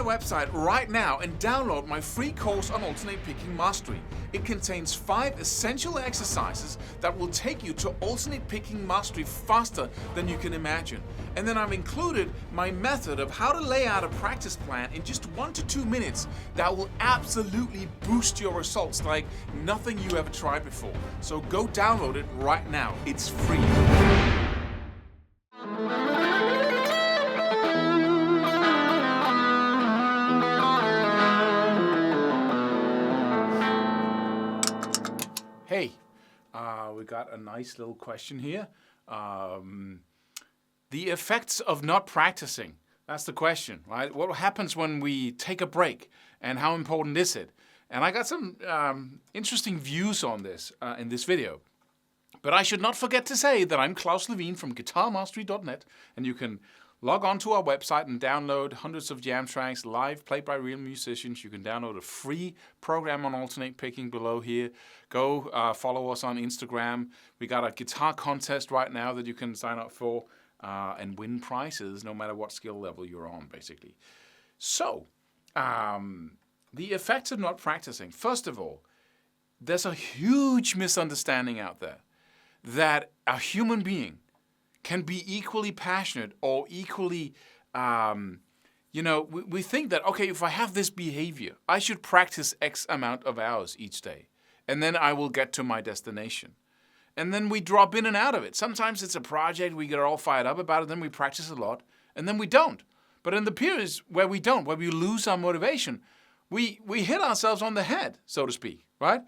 website right now and download my free course on alternate picking mastery. It contains 5 essential exercises that will take you to alternate picking mastery faster than you can imagine. And then I've included my method of how to lay out a practice plan in just 1 to 2 minutes that will absolutely boost your results like nothing you ever tried before. So go download it right now. It's free. Hey, we got a nice little question here. The effects of not practicing. That's the question, right? What happens when we take a break, and how important is it? And I got some interesting views on this in this video. But I should not forget to say that I'm Claus from guitarmastery.net, and you can log on to our website and download hundreds of jam tracks live played by real musicians. You can download a free program on alternate picking below here. Go follow us on Instagram. We got a guitar contest right now that you can sign up for and win prizes no matter what skill level you're on, basically. So, the effects of not practicing. First of all, there's a huge misunderstanding out there that a human being can be equally passionate or equally, we think that, okay, if I have this behavior, I should practice X amount of hours each day, and then I will get to my destination. And then we drop in and out of it. Sometimes it's a project, we get all fired up about it, then we practice a lot, and then we don't. But in the periods where we don't, where we lose our motivation, we hit ourselves on the head, so to speak, right?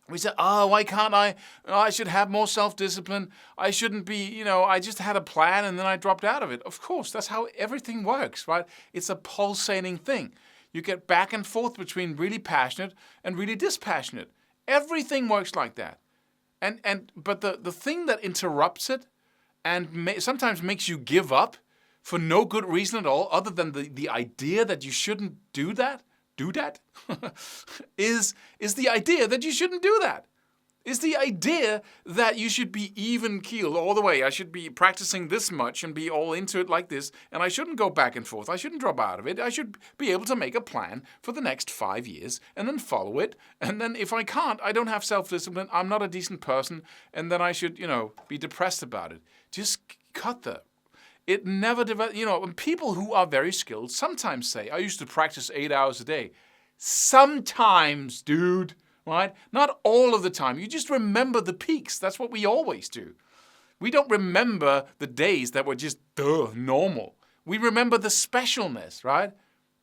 We say, why can't I? I should have more self-discipline. I shouldn't be, I just had a plan and then I dropped out of it. Of course, that's how everything works, right? It's a pulsating thing. You get back and forth between really passionate and really dispassionate. Everything works like that. But the thing that interrupts it and sometimes makes you give up for no good reason at all, other than the idea that you shouldn't do that, is the idea that you shouldn't do that. Is the idea that you should be even keeled all the way. I should be practicing this much and be all into it like this, and I shouldn't go back and forth. I shouldn't drop out of it. I should be able to make a plan for the next 5 years and then follow it. And then if I can't, I don't have self-discipline, I'm not a decent person, and then I should, be depressed about it. Just cut that. It never develops. People who are very skilled sometimes say, I used to practice 8 hours a day. Sometimes, dude, right? Not all of the time. You just remember the peaks. That's what we always do. We don't remember the days that were just normal. We remember the specialness, right?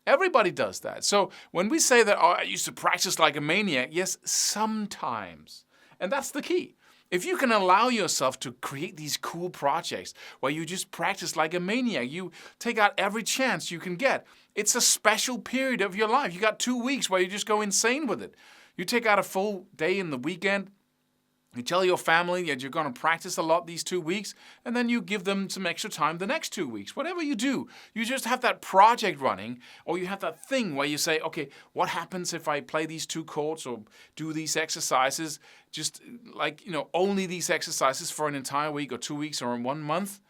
Everybody does that. So when we say that, I used to practice like a maniac, yes, sometimes. And that's the key. If you can allow yourself to create these cool projects where you just practice like a maniac, you take out every chance you can get. It's a special period of your life. You got 2 weeks where you just go insane with it. You take out a full day in the weekend. You tell your family that you're going to practice a lot these 2 weeks, and then you give them some extra time the next 2 weeks. Whatever you do, you just have that project running, or you have that thing where you say, okay, what happens if I play these 2 chords or do these exercises, just like, only these exercises for an entire week or 2 weeks or in 1 month?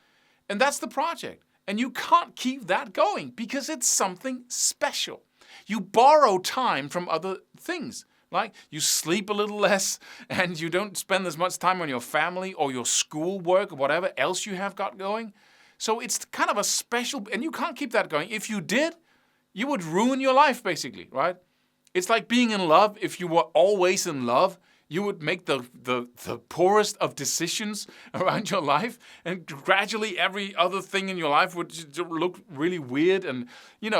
And that's the project. And you can't keep that going because it's something special. You borrow time from other things. Like you sleep a little less and you don't spend as much time on your family or your schoolwork or whatever else you have got going. So it's kind of a special, and you can't keep that going. If you did, you would ruin your life basically, right? It's like being in love. If you were always in love, you would make the poorest of decisions around your life, and gradually every other thing in your life would just look really weird. And,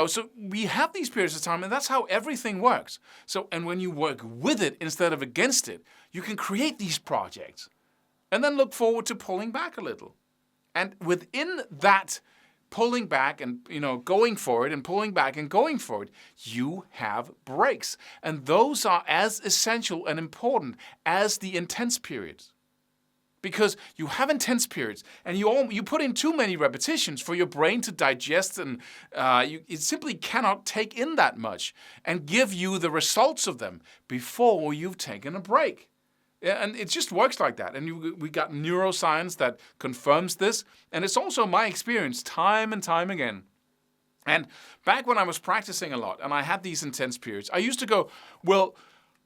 so we have these periods of time, and that's how everything works. So, and when you work with it instead of against it, you can create these projects and then look forward to pulling back a little. And within that pulling back and, going for it and pulling back and going for it, you have breaks. And those are as essential and important as the intense periods. Because you have intense periods and you put in too many repetitions for your brain to digest, and it simply cannot take in that much and give you the results of them before you've taken a break. Yeah, and it just works like that. And we got neuroscience that confirms this. And it's also my experience time and time again And back when I was practicing a lot and I had these intense periods, I used to go, well,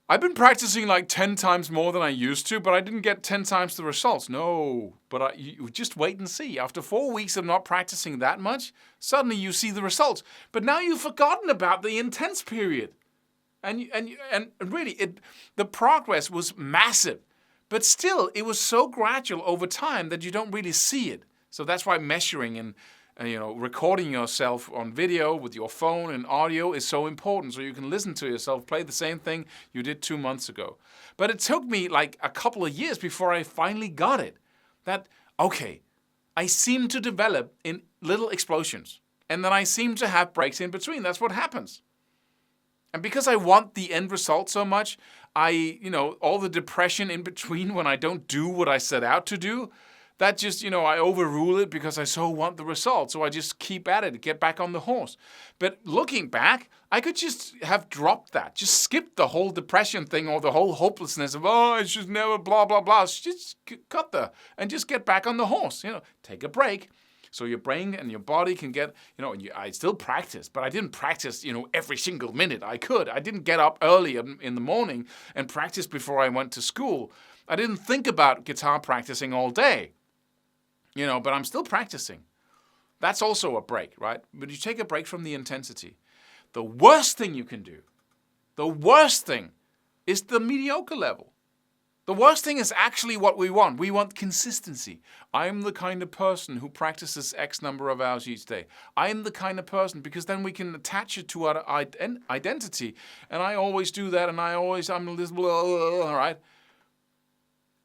I've been practicing like 10 times more than I used to, but I didn't get 10 times the results. No, but you just wait and see. After 4 weeks of not practicing that much, suddenly you see the results. But now you've forgotten about the intense period. And really, the progress was massive. But still, it was so gradual over time that you don't really see it. So that's why measuring and recording yourself on video with your phone and audio is so important, so you can listen to yourself play the same thing you did 2 months ago. But it took me like a couple of years before I finally got it. That, okay, I seem to develop in little explosions, and then I seem to have breaks in between. That's what happens. And because I want the end result so much, all the depression in between when I don't do what I set out to do, that just, I overrule it because I so want the result. So I just keep at it, get back on the horse. But looking back, I could just have dropped that, just skip the whole depression thing or the whole hopelessness of, I should never, blah, blah, blah. Just cut and just get back on the horse, take a break. So your brain and your body can get, I still practice, but I didn't practice, every single minute I could. I didn't get up early in the morning and practice before I went to school. I didn't think about guitar practicing all day. But I'm still practicing. That's also a break, right? But you take a break from the intensity. The worst thing you can do, the worst thing is the mediocre level. The worst thing is actually what we want. We want consistency. I'm the kind of person who practices X number of hours each day. I'm the kind of person, because then we can attach it to our identity. And I always do that, and I'm this, all right?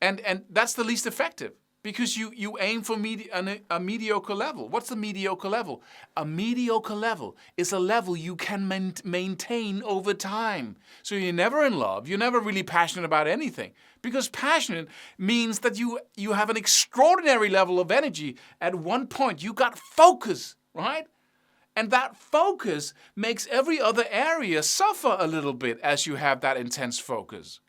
And that's the least effective. Because you aim for a mediocre level. What's the mediocre level? A mediocre level is a level you can maintain over time. So you're never in love. You're never really passionate about anything. Because passionate means that you have an extraordinary level of energy. At one point, you got focus, right? And that focus makes every other area suffer a little bit as you have that intense focus.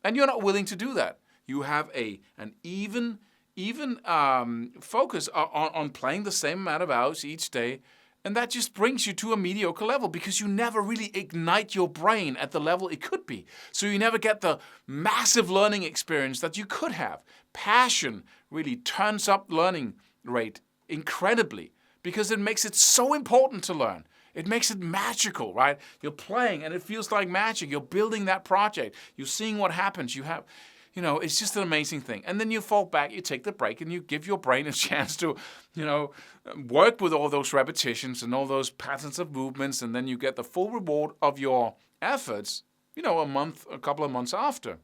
And you're not willing to do that. You have an even focus on playing the same amount of hours each day, and that just brings you to a mediocre level because you never really ignite your brain at the level it could be. So you never get the massive learning experience that you could have. Passion really turns up learning rate incredibly because it makes it so important to learn. It makes it magical, right? You're playing and it feels like magic. You're building that project. You're seeing what happens. It's just an amazing thing. And then you fall back, you take the break, and you give your brain a chance to, work with all those repetitions and all those patterns of movements, and then you get the full reward of your efforts, a couple of months after,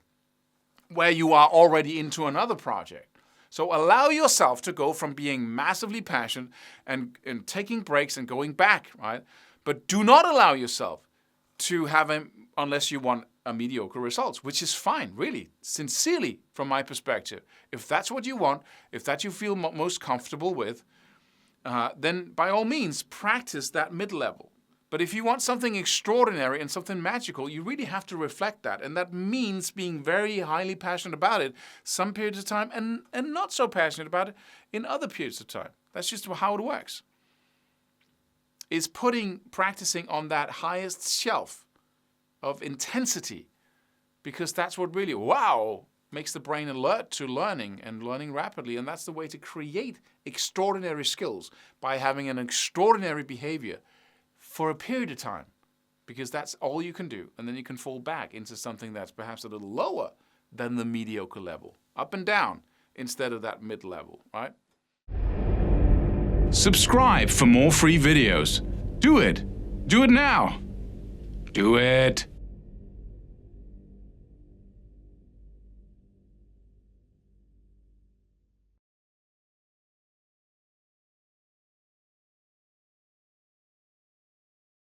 where you are already into another project. So allow yourself to go from being massively passionate and taking breaks and going back, right? But do not allow yourself to have unless you want a mediocre results, which is fine, really, sincerely, from my perspective. If that's what you want, if that you feel most comfortable with, then by all means, practice that mid-level. But if you want something extraordinary and something magical, you really have to reflect that. And that means being very highly passionate about it some periods of time and not so passionate about it in other periods of time. That's just how it works. Is practicing on that highest shelf of intensity, because that's what really, makes the brain alert to learning and learning rapidly. And that's the way to create extraordinary skills, by having an extraordinary behavior for a period of time, because that's all you can do. And then you can fall back into something that's perhaps a little lower than the mediocre level, up and down instead of that mid-level, right? Subscribe for more free videos. Do it. Do it now. Do it.